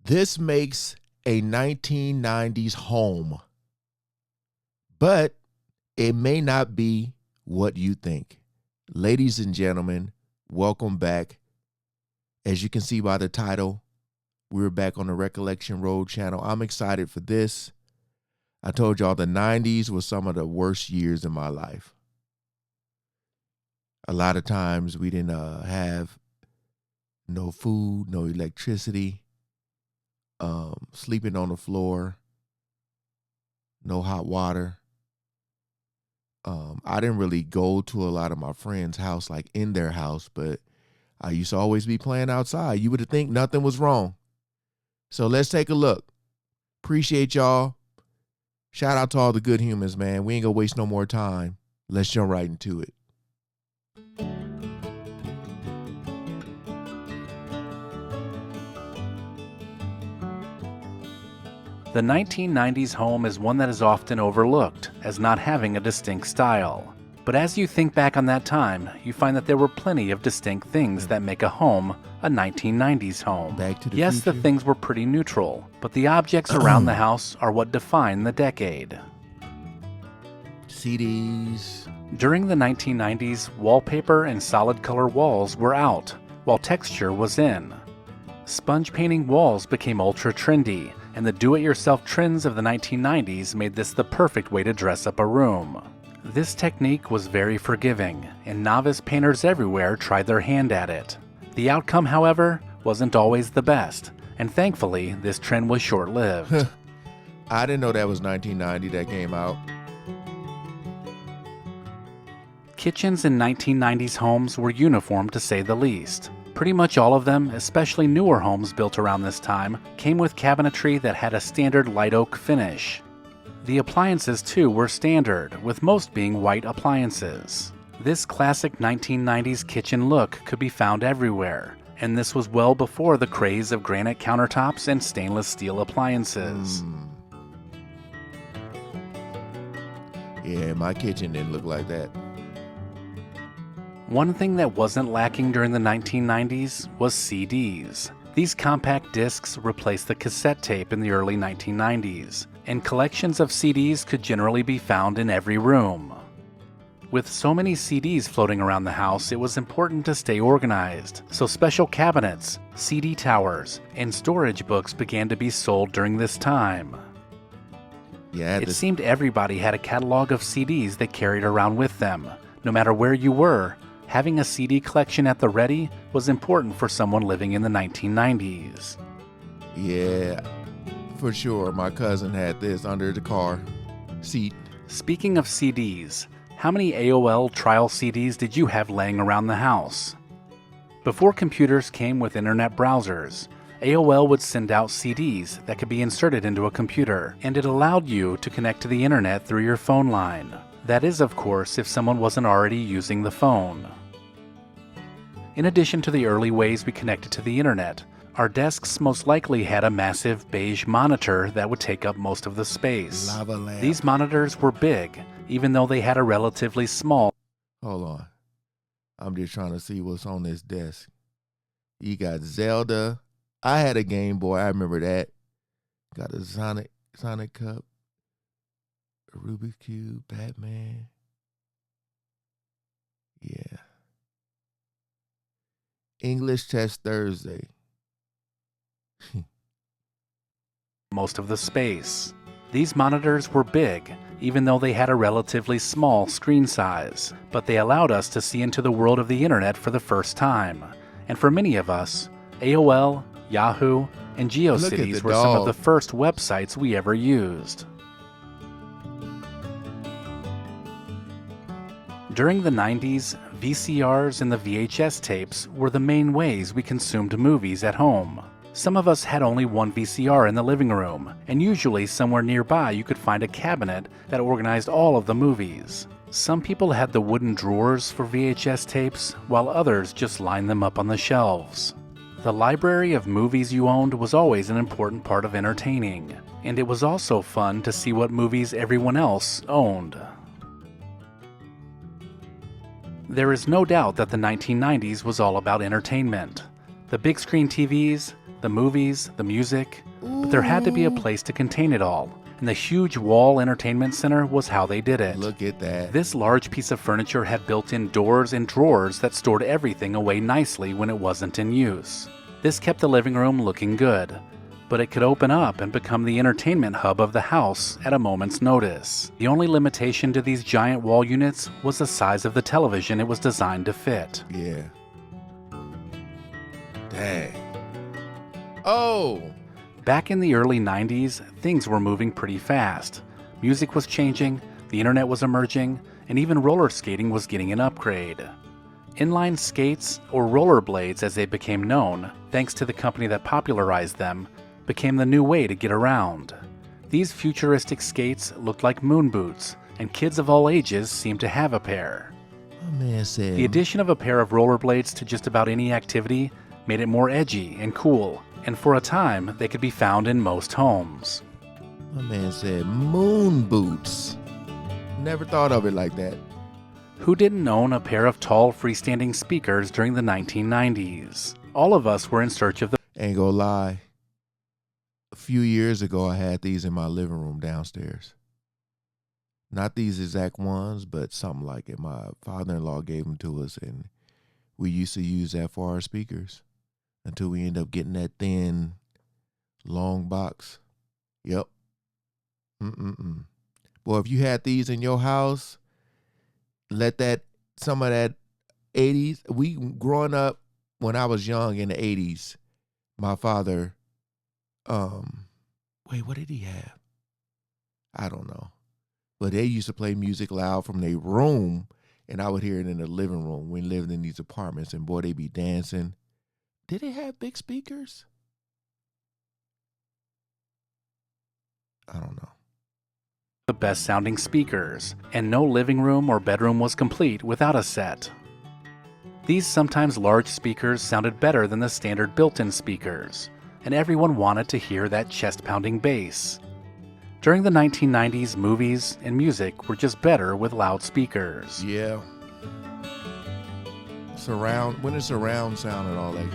This makes a 1990s home, but it may not be what you think. Ladies and gentlemen, welcome back. As you can see by the title, we're back on the Recollection Road channel. I'm excited for this. I told y'all the 90s was some of the worst years in my life. A lot of times we didn't have no food, no electricity, sleeping on the floor, no hot water. I didn't really go to a lot of my friends' house, like in their house, but I used to always be playing outside. You would think nothing was wrong. So let's take a look. Appreciate y'all. Shout out to all the good humans, man. We ain't gonna waste no more time. Let's jump right into it. The 1990s home is one that is often overlooked as not having a distinct style. But as you think back on that time, you find that there were plenty of distinct things that make a home a 1990s home. Back to the Yes, the Future. things were pretty neutral, but the objects around the house are what define the decade. CDs. During the 1990s, wallpaper and solid color walls were out, while texture was in. Sponge painting walls became ultra trendy, and the do-it-yourself trends of the 1990s made this the perfect way to dress up a room. This technique was very forgiving, and novice painters everywhere tried their hand at it. The outcome, however, wasn't always the best, and thankfully, this trend was short-lived. I didn't know that was 1990 that came out. Kitchens in 1990s homes were uniform to say the least. Pretty much all of them, especially newer homes built around this time, came with cabinetry that had a standard light oak finish. The appliances too were standard, with most being white appliances. This classic 1990s kitchen look could be found everywhere, and this was well before the craze of granite countertops and stainless steel appliances. Yeah, my kitchen didn't look like that. One thing that wasn't lacking during the 1990s was CDs. These compact discs replaced the cassette tape in the early 1990s, and collections of CDs could generally be found in every room. With so many CDs floating around the house, it was important to stay organized, so special cabinets, CD towers, and storage books began to be sold during this time. Yeah, It seemed everybody had a catalog of CDs they carried around with them. No matter where you were, having a CD collection at the ready was important for someone living in the 1990s. yeah, for sure. My cousin had this under the car seat. Speaking of CDs, how many AOL trial CDs did you have laying around the house? Before computers came with internet browsers, AOL would send out CDs that could be inserted into a computer, and it allowed you to connect to the internet through your phone line. That is, of course, if someone wasn't already using the phone. In addition to the early ways we connected to the internet, our desks most likely had a massive beige monitor that would take up most of the space. Lava lamp. These monitors were big, even though they had a relatively small. Hold on. I'm just trying to see what's on this desk. You got Zelda. I had a Game Boy. I remember that. Got a Sonic Cup. A Rubik's Cube. Batman. Yeah. English Test Thursday. Most of the space. These monitors were big, even though they had a relatively small screen size, but they allowed us to see into the world of the internet for the first time. And for many of us, AOL, Yahoo, and GeoCities were some of the first websites we ever used. During the 90s, VCRs and the VHS tapes were the main ways we consumed movies at home. Some of us had only one VCR in the living room, and usually somewhere nearby you could find a cabinet that organized all of the movies. Some people had the wooden drawers for VHS tapes, while others just lined them up on the shelves. The library of movies you owned was always an important part of entertaining, and it was also fun to see what movies everyone else owned. There is no doubt that the 1990s was all about entertainment. The big screen TVs, the movies, the music, but there had to be a place to contain it all, and the huge wall entertainment center was how they did it. Look at that. This large piece of furniture had built-in doors and drawers that stored everything away nicely when it wasn't in use. This kept the living room looking good, but it could open up and become the entertainment hub of the house at a moment's notice. The only limitation to these giant wall units was the size of the television it was designed to fit. Yeah. Dang. Oh! Back in the early 90s, things were moving pretty fast. Music was changing, the internet was emerging, and even roller skating was getting an upgrade. Inline skates, or rollerblades as they became known, thanks to the company that popularized them, became the new way to get around. These futuristic skates looked like moon boots, and kids of all ages seemed to have a pair. My man said... The addition of a pair of rollerblades to just about any activity made it more edgy and cool, and for a time, they could be found in most homes. My man said moon boots. Never thought of it like that. Who didn't own a pair of tall freestanding speakers during the 1990s? All of us were in search of the... Ain't gonna lie. A few years ago, I had these in my living room downstairs. Not these exact ones, but something like it. My father-in-law gave them to us, and we used to use that for our speakers until we end up getting that thin, long box. Yep. Boy, if you had these in your house, let that, some of that 80s, we growing up, when I was young in the 80s, my father, wait, what did he have? I don't know. But they used to play music loud from their room, and I would hear it in the living room when we lived in these apartments, and boy, they be dancing. Did they have big speakers? I don't know. The best sounding speakers, and no living room or bedroom was complete without a set. These sometimes large speakers sounded better than the standard built-in speakers, and everyone wanted to hear that chest-pounding bass. During the 1990s, movies and music were just better with loud speakers. Yeah. When is surround sound and all that?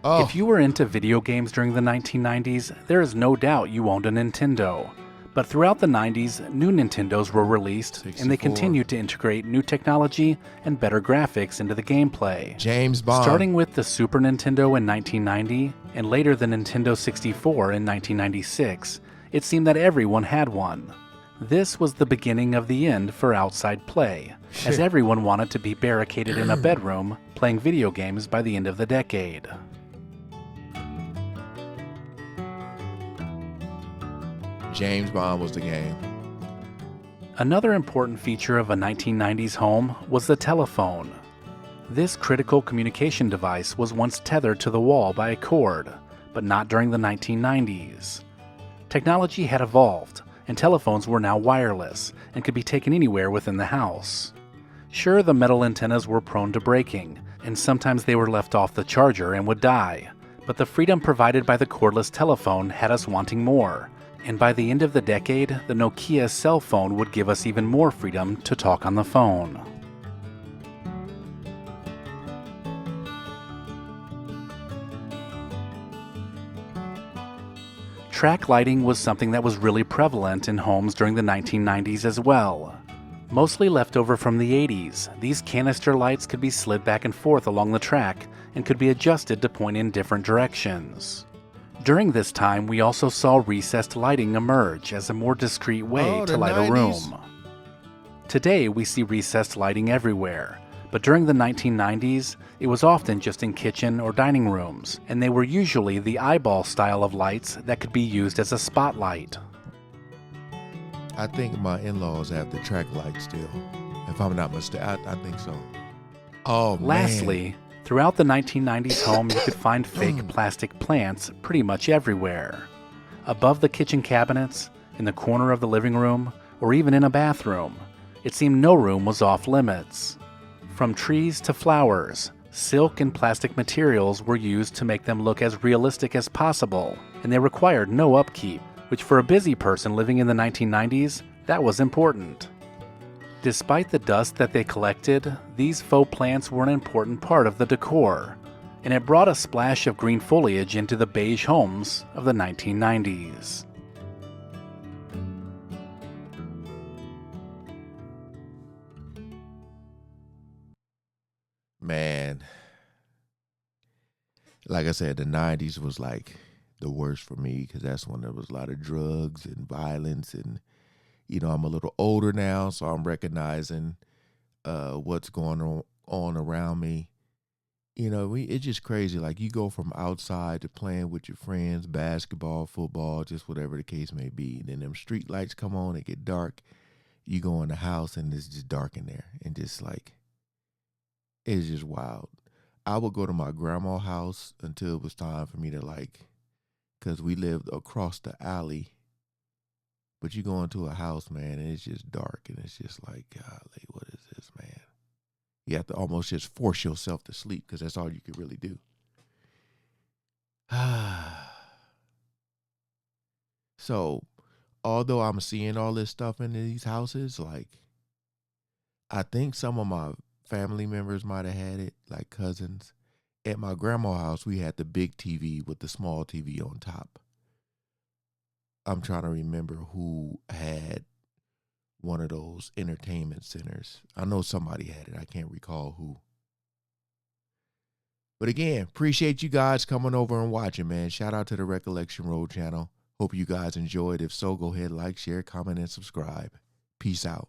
Oh. If you were into video games during the 1990s, there is no doubt you owned a Nintendo. But throughout the 90s, new Nintendos were released, 64. And they continued to integrate new technology and better graphics into the gameplay. James Bond. Starting with the Super Nintendo in 1990, and later the Nintendo 64 in 1996, it seemed that everyone had one. This was the beginning of the end for outside play, as everyone wanted to be barricaded in a bedroom playing video games by the end of the decade. James Bond was the game. Another important feature of a 1990s home was the telephone. This critical communication device was once tethered to the wall by a cord, but not during the 1990s. Technology had evolved, and telephones were now wireless and could be taken anywhere within the house. Sure, the metal antennas were prone to breaking, and sometimes they were left off the charger and would die, but the freedom provided by the cordless telephone had us wanting more. And by the end of the decade, the Nokia cell phone would give us even more freedom to talk on the phone. Track lighting was something that was really prevalent in homes during the 1990s as well. Mostly left over from the 80s, these canister lights could be slid back and forth along the track and could be adjusted to point in different directions. During this time, we also saw recessed lighting emerge as a more discreet way to light a room. Today, we see recessed lighting everywhere, but during the 1990s, it was often just in kitchen or dining rooms, and they were usually the eyeball style of lights that could be used as a spotlight. I think my in-laws have the track light still, if I'm not mistaken. I think so. Oh, man. Lastly, throughout the 1990s home, you could find fake plastic plants pretty much everywhere. Above the kitchen cabinets, in the corner of the living room, or even in a bathroom. It seemed no room was off limits. From trees to flowers, silk and plastic materials were used to make them look as realistic as possible, and they required no upkeep, which for a busy person living in the 1990s, that was important. Despite the dust that they collected, these faux plants were an important part of the decor. and it brought a splash of green foliage into the beige homes of the 1990s. Man, like I said, the 90s was like the worst for me because that's when there was a lot of drugs and violence. And, you know, I'm a little older now, so I'm recognizing what's going on around me. You know, it's just crazy. Like, you go from outside to playing with your friends, basketball, football, just whatever the case may be. And then them street lights come on, it get dark. You go in the house and it's just dark in there. And just like, it's just wild. I would go to my grandma's house until it was time for me to like, because we lived across the alley. But you go into a house, man, and it's just dark. And it's just like, golly, what is this, man? You have to almost just force yourself to sleep because that's all you could really do. So, although I'm seeing all this stuff in these houses, like, I think some of my family members might have had it, like cousins. At my grandma's house, we had the big TV with the small TV on top. I'm trying to remember who had one of those entertainment centers. I know somebody had it. I can't recall who. But again, appreciate you guys coming over and watching, man. Shout out to the Recollection Road channel. Hope you guys enjoyed. If so, go ahead, like, share, comment, and subscribe. Peace out.